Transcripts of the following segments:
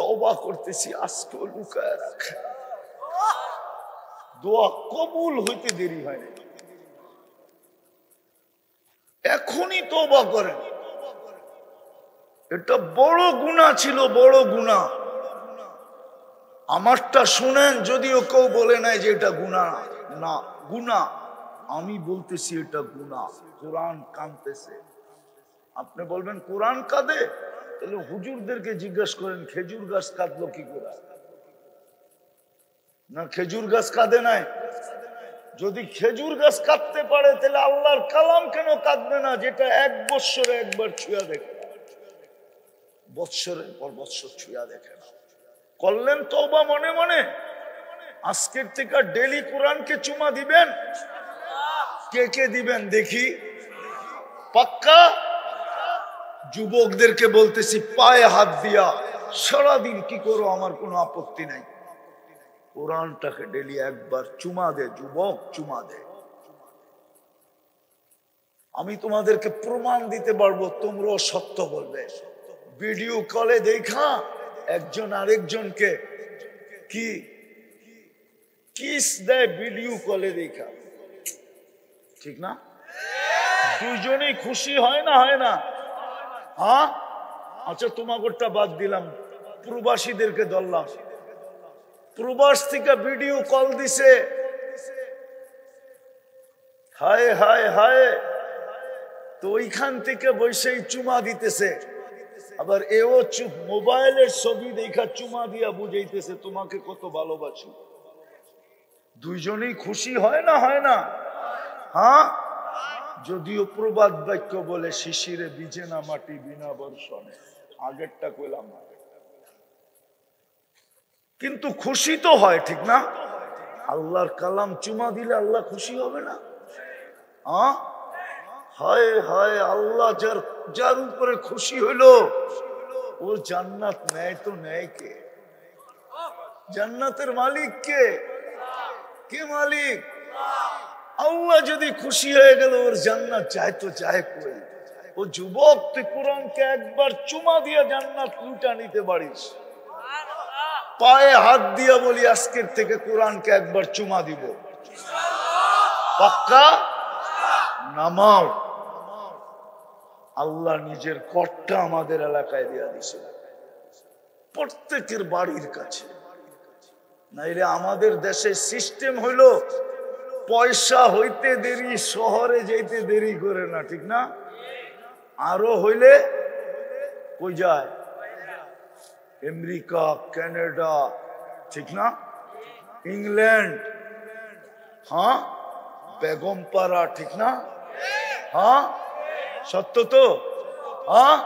তওবা করতেছি, আজকেও লুকায় রাখে। দোয়া কবুল হইতে দেরি হয় না, এখনই তওবা করেন। এটা বড় গুনাহ ছিল, বড় গুনাহ। আমারটা শুনেন, যদিও কেউ বলে নাই যে এটা গুনাহ না, গুনাহ আমি বলতেছি এটা গুনাহ। কোরআন কাঁদতেছে। আপনি বলবেন কোরআন কাঁদে, তাহলে হুজুরদেরকে জিজ্ঞাসা করেন খেজুর গাছ কাঁদলো কি করে? না, খেজুর গাছ কাঁদে নাই। যদি খেজুর গাছ কাঁদতে পারে তাহলে আল্লাহর কালাম কেন কাঁদবে না, যেটা 1 বৎসরে একবার ছুঁয়া দেখে, বৎসরের পর বৎসর ছুঁয়া দেখে না। করলেন তওবা মনে মনে, আজকের থেকে ডেলি কোরআনকে চুমা দিবেন। কে কে দিবেন দেখি? পাক্কা? যুবকদেরকে বলতেছি, পায়ে হাত দিয়া সারাদিন কি করো, আমার কোনো আপত্তি নাই, কোরআনটাকে ডেলি একবার চুমা দে। যুবক চুমা দে। আমি তোমাদেরকে প্রমাণ দিতে পারবো, তোমরাও সত্য বলবে। ভিডিও কলে দেখা একজন আরেকজনকে কি কিস দেয়, ভিডিও কলে দেখা, ঠিক না? দুজনেই খুশি হয় না, হয় না? হ্যাঁ, আচ্ছা তোমাদেরটা বাদ দিলাম, প্রবাসীদেরকে ধরলাম। প্রবাস থেকে ভিডিও কল দিছে, হায় হায় হায়, তো ওইখান থেকে বসেই চুমা দিতেছে। আবার এও চুপ, মোবাইলের ছবি দেখা চুমা দিয়া বুঝাইতেছে তোমাকে কত ভালোবাসি। দুইজনেই খুশি হয় না, হয় না? হ্যাঁ, যদিও প্রবাদ বাক্য বলে শিশিরে ভিজে না মাটি বিনা বর্ষণে, আগেরটা কইলাম না, কিন্তু খুশি তো হয়, ঠিক না? আল্লাহর কালাম চুমা দিলে আল্লাহ খুশি হবে না? হ্যাঁ, হায় হায়, আল্লাহ যার উপরে খুশি হইল ওর জান্নাত নেয় তো নেয় কে? জান্নাতের মালিক কে? কে মালিক? আল্লাহ যদি খুশি হয়ে গেল ওর জান্নাত যায় তো যায় কই? ও যুবক, তুই কোরআনকে একবার চুমা দিয়ে জান্নাত লুটা নিতে পারিস। পায়ে হাত দিয়া বলি, আজকের থেকে কোরআনকে একবার চুমা দিব। পাক্কা? নামাও। আল্লাহ নিজের করটা আমাদের এলাকায় দিয়া দিছে, প্রত্যেকের বাড়ির কাছে। নাইলে আমাদের দেশের সিস্টেম হইল পয়সা হইতে দেরি, শহরে যেতে দেরি করে না, ঠিক না? আরো হইলে কই যায়? আমেরিকা, কানাডা, ঠিক না? ইংল্যান্ড, হ্যাঁ, বেগমপাড়া, ঠিক না? হ্যাঁ, সত্য তো? হ্যাঁ,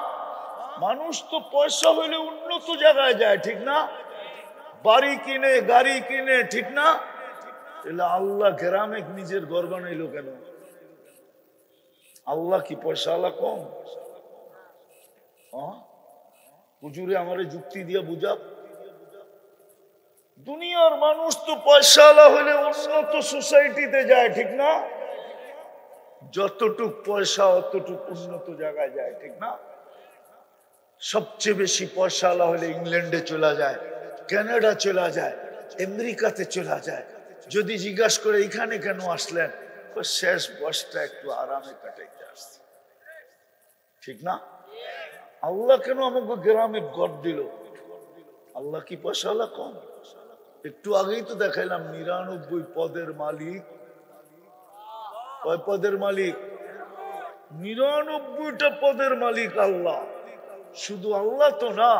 মানুষ তো পয়সা হইলে উন্নত জায়গায় যায়, ঠিক না? বাড়ি কিনে, গাড়ি কিনে, ঠিক না? তাহলে আল্লাহ গ্রামে নিজের ঘর বানাইলো কেন? আল্লাহ কি পয়সা আল্লাহ কম? হুজুরে আমারে যুক্তি দিয়ে বুঝা। দুনিয়ার মানুষ তো পয়সা আলা হইলে উন্নত সোসাইটিতে যায়, ঠিক না? যতটুক পয়সা অতটুক উন্নত জায়গায় যায়, ঠিক না? সবচেয়ে বেশি পয়সা আলা হলে ইংল্যান্ডে চলে যায়, কানাডা চলে যায়, আমেরিকাতে চলে যায়। যদি জিজ্ঞাসা করে এখানে কেন আসলেন, শেষ বয়সটা একটু আরামে কাটাইতে আসছে, ঠিক না? আল্লাহ কেন আমাকে গ্রামে ঘর দিল? আল্লাহ কি পয়সা আলা কম? একটু আগেই তো দেখাইলাম 99 পদের মালিক। কয় পদের মালিক? 99টা পদের মালিক আল্লাহ। শুধু আল্লাহ তো না,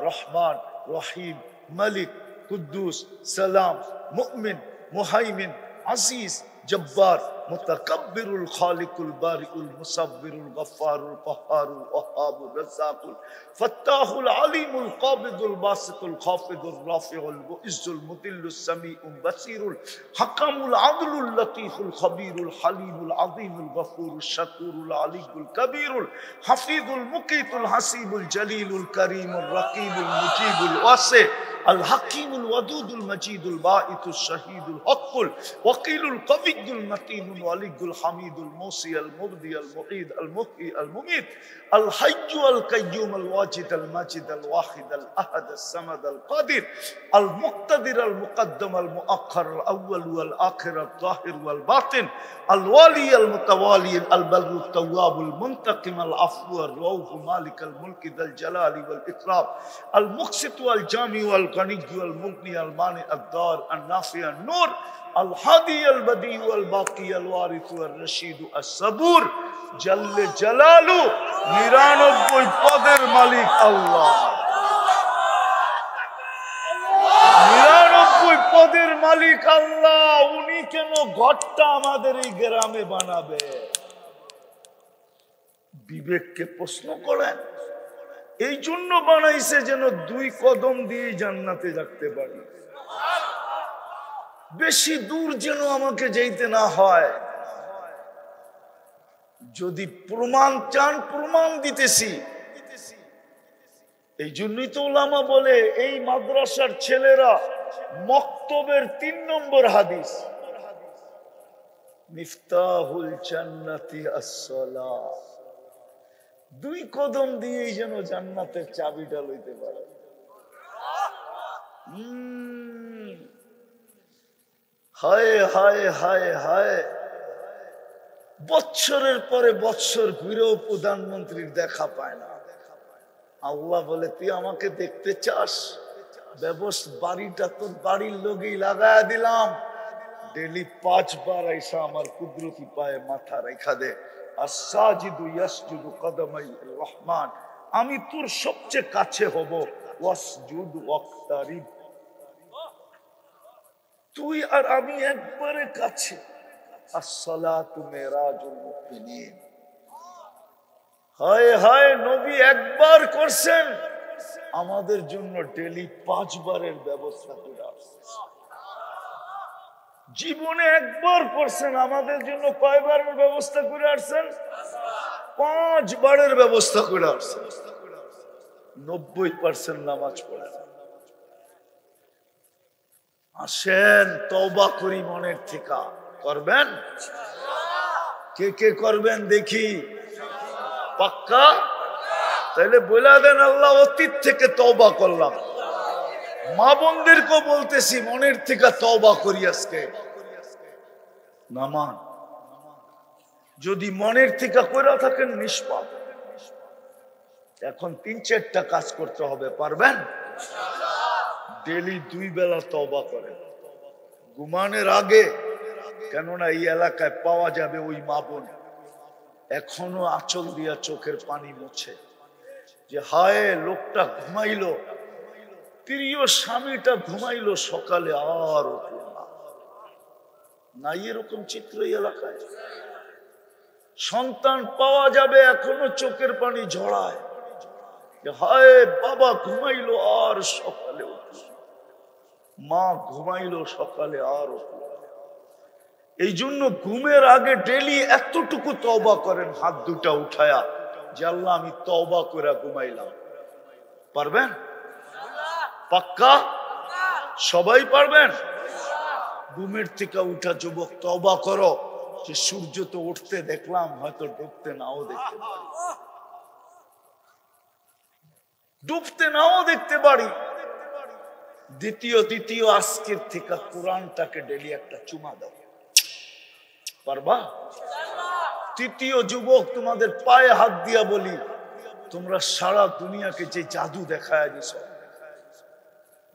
রহমান, রহিম, মালিক, কুদ্দুস, সালাম, মুমিন, মুহাইমিন, আজিজ, জব্বার, মুতাকাব্বিরুল, খালিকুল, বারিউল, মুসাব্বিরুল, গফফারুল, কহ্হারুল, ওয়াহ্হাবুর, রাজ্জাকুল, ফাত্তাহুল, আলিমুল, কাবিদুল, বাসিতুল, খাফিদুল, রাফিউল, মুইজ্জুল, মুদিল্লুস, সামিউল, বাসিরুল, হাকামুল, আদলুল, লতীফুল, খবীরুল, হালিমুল, আযীমুল, গফুরুল, শাকুরুল, আলিয়ুল, কবীরুল, হাফিজুল, মুকীতুল, হাসিবুল, জলিলুল, করিমুল, রকিবুল, মুজিবুল, ওয়াসি, আল হাকিমুল ওয়াদুদুল মাজিদুল বাঈতুল শাহীদুল হকুল ওয়াকিলুল কবিয়ুল মাতিনুল ওয়ালিগুল হামিদুল মুসি আল মুবদি আল মুঈদ আল মুহয়ি আল মুমীত আল হাইয়্যু আল কাইয়্যুম আল ওয়াজিদ আল মাজিদ আল ওয়াহিদ আল আহাদ আস সামাদ আল কাদির আল মুক্তাদির আল মুকদ্দম আল মুআখ্খার আল আউয়াল ওয়াল আখির আল যাহির ওয়াল বাতিন আল ওয়ালি আল মুতাওয়ালি আল বাররু আত তাওয়াবুল মুনতাকিম আল আফু আর রাউফ মালিক আল মুলক যাল জালালি ওয়াল ইকরাম আল মুকসিত ওয়াল জামি ওয়াল গনি ওয়াল মুগনি আল মানি আদ দার আন নাফি আন নূর আল হাদি আল বদি ওয়াল বাকি আল ওয়ারিস ওয়াল রশিদ আস সাবুর জাল্লে জালালু 99 পদের মালিক আল্লাহ 99 পদের মালিক আল্লাহ উনি কেন ঘরটা আমাদের এই গ্রামে বানাবে বিবেককে প্রশ্ন করেন এই জন্য বানাইছে যেন 2 কদম দিয়ে জান্নাতে যেতে পারি বেশি দূর যেন আমাকে যেতে না হয় যদি প্রমাণ চান প্রমাণ দিতেছি এই জন্যই তো উলামা বলে এই মাদ্রাসার ছেলেরা মক্তবের 3 নম্বর হাদিস মিফতাহুল জান্নাতি আস-সালাহ 2 কদম দিয়েই যেন জান্নাতের চাবিটা লইতে পারে হায় হায় হায় হায় বছরের পরে বছর ঘুরেও প্রধানমন্ত্রীর দেখা পায় না আল্লাহ বলে তুই আমাকে দেখতে চাস ব্যবস্থা বাড়িটা তোর বাড়ির লোকেই লাগায়া দিলাম ডেলি 5 বার আইসা আমার কুদরতি পায়ে মাথা রেখা দে আস-সাজিদু ইয়াসজুদু কদমাই রহমান আমি তোর সবচেয়ে কাছে হব ওয়াসজুদ ওয়াক্তারিব তুই আর আমি একবারে কাছে as-salatu mirajul mu'minin হায় হায় নবী একবার করছেন আমাদের জন্য ডেলি 5 বারের ব্যবস্থা করে আসছেন জীবনে একবার করছেন আমাদের জন্য কয়বারের ব্যবস্থা করে আসছেন 5 বারের ব্যবস্থা করে আসছেন 90% নামাজ পড়েন আসেন তওবা করি মনের থেকে করবেন কে কে করবেন দেখি পাক্কা তাহলে বলে দেন আল্লাহ অতীত থেকে তওবা করলাম মা বোনদেরকে বলতেছি মনের থেকে তওবা করি আজকে নামান যদি মনের থেকে কইরা থাকেন নিষ্পাপ এখন 3-4টা কাজ করতে হবে পারবেন ডেলি 2 বেলা তওবা করেন ঘুমানোর আগে কেননা এই এলাকায় পাওয়া যাবে ওই মা বোন এখনো আঁচল দিয়া চোখের পানি মুছে যে হায় লোকটা ঘুমাইলো প্রিয় স্বামীটা ঘুমাইলো সকালে আর উঠলো না নাই এরকম চিত্র এই এলাকায় সন্তান পাওয়া যাবে এখনো চোখের পানি ঝরায় যে হায় বাবা ঘুমাইলো আর সকালে উঠলো মা ঘুমাইলো সকালে আর উঠলো এই জন্য ঘুমের আগে ডেলি এতটুকু তওবা করেন হাত দুটা উঠায়া যে আল্লাহ আমি তওবা করে ঘুমাইলাম পারবেন পাক্কা সবাই পারবেন ঘুমের থেকে উঠা যুবক তওবা করো যে সূর্য তো উঠতে দেখলাম হয়তো ডুবতে নাও দেখতে পারি ডুবতে নাও দেখতে পারি দ্বিতীয় আজকের থেকে কোরআনটাকে ডেলি একটা চুমা দাও পারবা তৃতীয় যুবক তোমাদের পায়ে হাত দিয়া বলি তোমরা সারা দুনিয়াকে যে জাদু দেখায় দিছ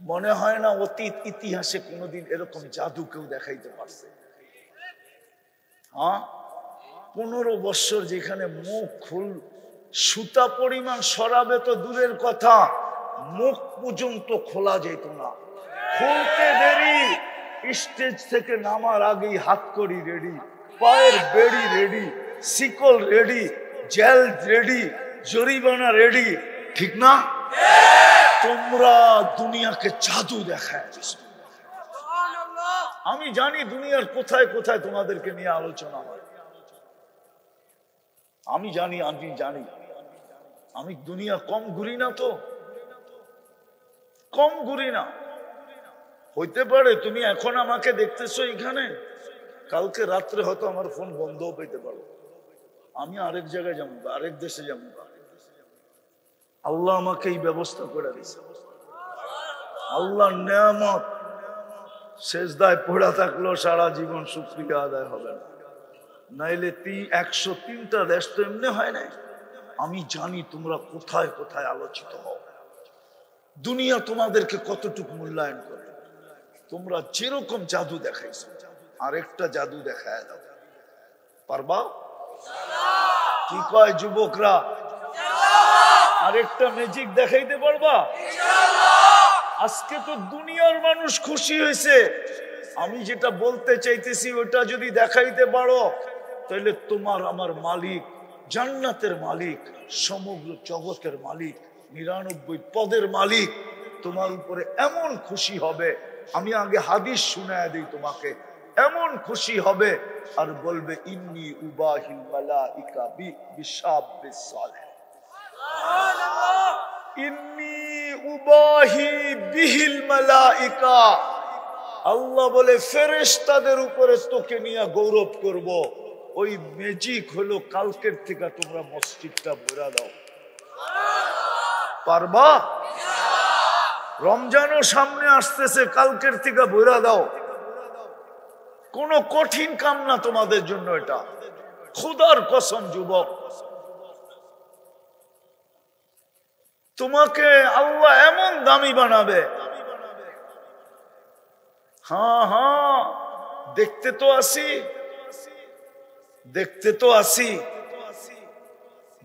মনে হয় না অতীত ইতিহাসে কোনোদিন এরকম জাদু কেউ দেখাইতে পারছে হ্যাঁ 15 বছর যেখানে মুখ খুল সুতা পরিমাণ সরাবে তো দূরের কথা মুখ পর্যন্ত খোলা যেত না খুলতে দেরি স্টেজ থেকে নামার আগেই হাত করি রেডি পায়ের বেড়ি রেডি শিকল রেডি জেল রেডি জরিমানা রেডি ঠিক না তোমরা দুনিয়াকে জাদু দেখায় আমি জানি দুনিয়ার কোথায় কোথায় তোমাদেরকে নিয়ে আলোচনা হয় আমি জানি আমি দুনিয়া কম ঘুরি না তো কম ঘুরি না হইতে পারে তুমি এখন আমাকে দেখতেছো এখানে, কালকে রাত্রে হয়তো আমার ফোন বন্ধও পেতে পারো, আমি আরেক জায়গায় যাবো, আরেক দেশে যাবো। আল্লাহ আমাকে এই ব্যবস্থা করে দিয়েছে। আল্লাহর নেয়ামত সেজদায় পড়া থাকলেও সারা জীবন শুকরিয়া আদায় হবে না। নাইলে 103টা দেশ তো এমনি হয় নাই। আমি জানি তোমরা কোথায় কোথায় আলোচিত হও, দুনিয়া তোমাদেরকে কতটুকু মূল্যায়ন করে। তোমরা যেরকম জাদু দেখাইছো, আরেকটা জাদু দেখায় দাও, পারবা? কি কয় যুবকরা, আরেকটা ম্যাজিক দেখাইতে পারবা? আজকে তো দুনিয়ার মানুষ খুশি হয়েছে, আমি যেটা বলতে চাইতেছি ওটা যদি দেখাইতে পারো, তাহলে তোমার আমার মালিক, জান্নাতের মালিক, সমগ্র জগতের মালিক, 99 পদের মালিক তোমার উপরে এমন খুশি হবে। আমি আগে হাদিস শুনায়া দিই তোমাকে, এমন খুশি হবে আর বলবে ইন্নী উবাহিল মালাইকা বিশাবিস সালেহ, ইন্নী উবাহি বিহিল মালাইকা। আল্লাহ বলে ফেরেশতাদের উপরে তোকে নিয়ে গৌরব করব। ওই ম্যাজিক হলো কালকের থেকে তোমরা মসজিদটা ভরা দাও, পারবা? রমজানও সামনে আসতেছে, কালকের থেকে ভরা দাও। কোন কঠিন কাম না তোমাদের জন্য এটা, খোদার কসম যুবক। তোমাকে আল্লাহ এমন দামি বানাবে। হ্যাঁ হ্যাঁ, দেখতে তো আসি, দেখতে তো আসি।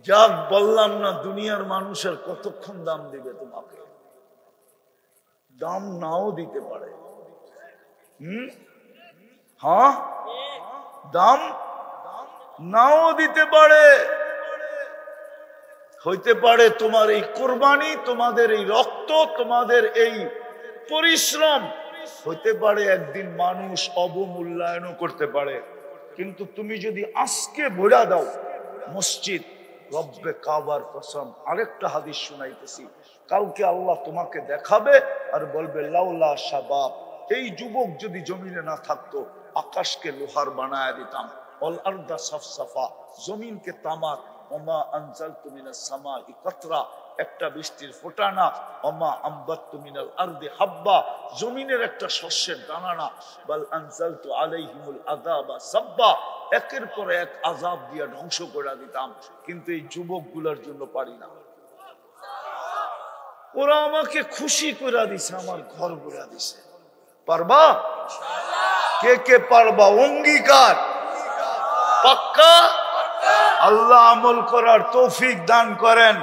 যাক বললাম না, দুনিয়ার মানুষের কতক্ষণ দাম দিবে তোমাকে, দাম নাও দিতে পারে। হ্যাঁ, দাম নাও দিতে পারে। হইতে পারে তোমার এই কোরবানি, তোমাদের এই রক্ত, তোমাদের এই পরিশ্রম, হইতে পারে একদিন মানুষ অবমূল্যায়নও করতে পারে। কিন্তু তুমি যদি আজকে ভরা দাও মসজিদ, রব্বে কাবার কসম, আরেকটা হাদিস শুনাইতেছি, কালকে আল্লাহ তোমাকে দেখাবে আর বলবে লাউলা শাবাব, এই যুবক যদি জমিনে না থাকতো আকাশকে লোহার বানায় দিতাম, অল আরদা সাফসাফা, জমিনকে তামার, ওমা আনজালতু মিনাস সামাই কাতরা, একটা বৃষ্টির ফোঁটা না, ওমা আম্বাততু মিনাল আরদি হাব্বা, জমিনের একটা শস্যের দানা না, বাল আনজালতু আলাইহিমুল আযাবা সাব্বা, একের পর এক আযাব দিয়া ধ্বংস করে দিতাম। কিন্তু এই যুবকগুলোর জন্য পারি না। ওরা আমাকে খুশি করে দিছে, আমার ঘর ভরা দিছে। পারবা? কে কে পারবা? অঙ্গীকার পাক্কা? আল্লাহ আমল করার তৌফিক দান করেন।